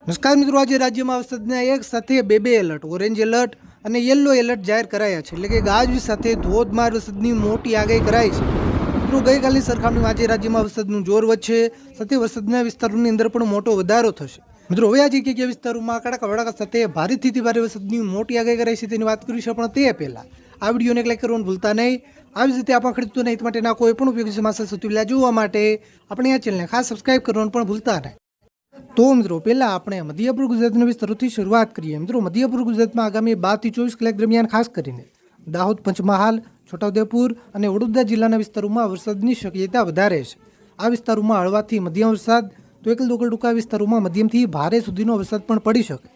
નમસ્કાર મિત્રો, આજે રાજ્યમાં વરસાદના એક સાથે બે એલર્ટ, ઓરેન્જ એલર્ટ અને યલો એલર્ટ જાહેર કરાયા છે. એટલે કે ગાજવીજ સાથે ધોધમાર વરસાદની મોટી આગાહી કરાઈ છે. મિત્રો, ગઈકાલની સરખામણીમાં આજે રાજ્યમાં વરસાદનું જોર વધશે, સાથે વરસાદના વિસ્તારોની અંદર પણ મોટો વધારો થશે. મિત્રો, હવે આજે કયા વિસ્તારોમાં કડાકા વડાકા સાથે ભારેથી ભારે વરસાદની મોટી આગાહી કરાઈ છે તેની વાત કરીશું. પણ તે પહેલા આ વિડીયોને લાઈક કરવાનું ભૂલતા નહીં. આવી જ રીતે આપણા ખેડૂતોના હિત માટેના કોઈ પણ ઉપયોગી સમાચાર સૌથી પહેલા જોવા માટે આપણે આ ચેનલને ખાસ સબસ્ક્રાઇબ કરવાનું પણ ભૂલતા નહીં. તો મિત્રો, પહેલા આપણે મધ્યપૂર્વ ગુજરાતના વિસ્તારોથી શરૂઆત કરીએ. મિત્રો, મધ્યપૂર્વ ગુજરાતમાં આગામી 12 થી 24 કલાક દરમિયાન ખાસ કરીને દાહોદ, પંચમહાલ, છોટાઉદેપુર અને વડોદરા જિલ્લાના વિસ્તારોમાં વરસાદની શક્યતા વધારે છે. આ વિસ્તારોમાં હળવાથી મધ્યમ વરસાદ, તો એકલ દોકલ ટૂંકા વિસ્તારોમાં મધ્યમથી ભારે સુધીનો વરસાદ પણ પડી શકે.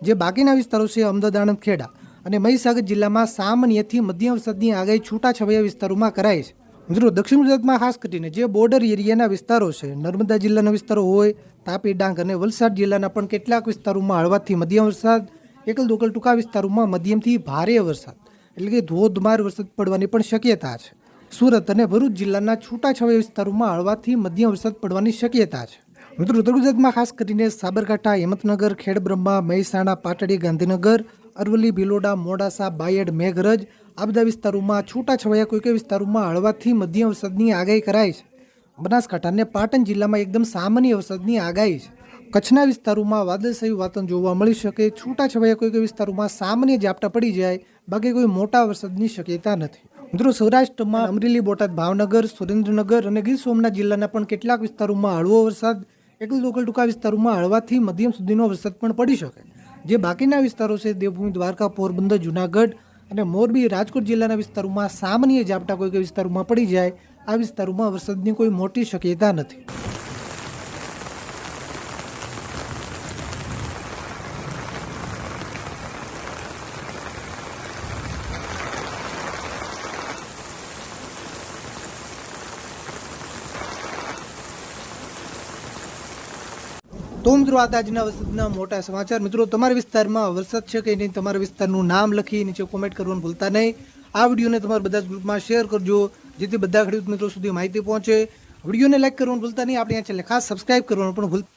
જે બાકીના વિસ્તારો છે અમદાવાદ, આણંદ, ખેડા અને મહીસાગર જિલ્લામાં સામાન્યથી મધ્યમ વરસાદની આગાહી છૂટાછવાયા વિસ્તારોમાં કરાઈ છે. મિત્રો, દક્ષિણ ગુજરાતમાં ખાસ કરીને જે બોર્ડર એરિયાના વિસ્તારો છે, નર્મદા જિલ્લાના વિસ્તારો હોય, તાપી, ડાંગ અને વલસાડ જિલ્લાના પણ કેટલાક વિસ્તારોમાં હળવાથી મધ્યમ વરસાદ, એકલ દોકલ ટૂંકા વિસ્તારોમાં મધ્યમથી ભારે વરસાદ એટલે કે ધોધમાર વરસાદ પડવાની પણ શક્યતા છે. સુરત અને ભરૂચ જિલ્લાના છૂટાછવાયા વિસ્તારોમાં હળવાથી મધ્યમ વરસાદ પડવાની શક્યતા છે. મિત્રો, ઉત્તર ગુજરાતમાં ખાસ કરીને સાબરકાંઠા, હિંમતનગર, ખેડબ્રહ્મા, મહેસાણા, પાટડી, ગાંધીનગર, અરવલ્લી, ભિલોડા, મોડાસા, બાયડ, મેઘરજ આ બધા વિસ્તારોમાં છૂટાછવાયા કોઈ વિસ્તારોમાં હળવાથી મધ્યમ વરસાદની આગાહી કરાઈ છે. બનાસકાંઠા અને પાટણ જિલ્લામાં એકદમ સામાન્ય વરસાદની આગાહી છે. કચ્છના વિસ્તારોમાં વાદળછાયું વાતાવરણ જોવા મળી શકે. છૂટાછવાયા કોઈ વિસ્તારોમાં સામાન્ય ઝાપટા પડી જાય, બાકી કોઈ મોટા વરસાદની શક્યતા નથી. મિત્રો, સૌરાષ્ટ્રમાં અમરેલી, બોટાદ, ભાવનગર, સુરેન્દ્રનગર અને ગીર સોમનાથ જિલ્લાના પણ કેટલાક વિસ્તારોમાં હળવો વરસાદ, એકલ દોકલ ટૂંકા વિસ્તારોમાં હળવાથી મધ્યમ સુધીનો વરસાદ પણ પડી શકે. જે બાકીના વિસ્તારો છે દેવભૂમિ, દ્વારકા, પોરબંદર, જુનાગઢ અને મોરબી, રાજકોટ જિલ્લાના વિસ્તારોમાં સામાન્ય ઝાપટા કોઈ વિસ્તારોમાં પડી જાય. આ વિસ્તારોમાં વરસાદની કોઈ મોટી શક્યતા નથી. તો મિત્રો, આ આજના વરસાદના મોટા સમાચાર. મિત્રો, તમારા વિસ્તારમાં વરસાદ છે કે નહીં, તમારા વિસ્તારનું નામ લખી નીચે કોમેન્ટ કરવાનું ભૂલતા નહીં. આ વિડીયોને તમારા બધા જ ગ્રુપમાં શેર કરજો, જેથી બધા ખેડૂત મિત્રો સુધી માહિતી પહોંચે. વિડીયોને લાઈક કરવાનું ભૂલતા નહીં. આપણે આ ચેનલને ખાસ સબસ્ક્રાઇબ કરવાનું પણ ભૂલતા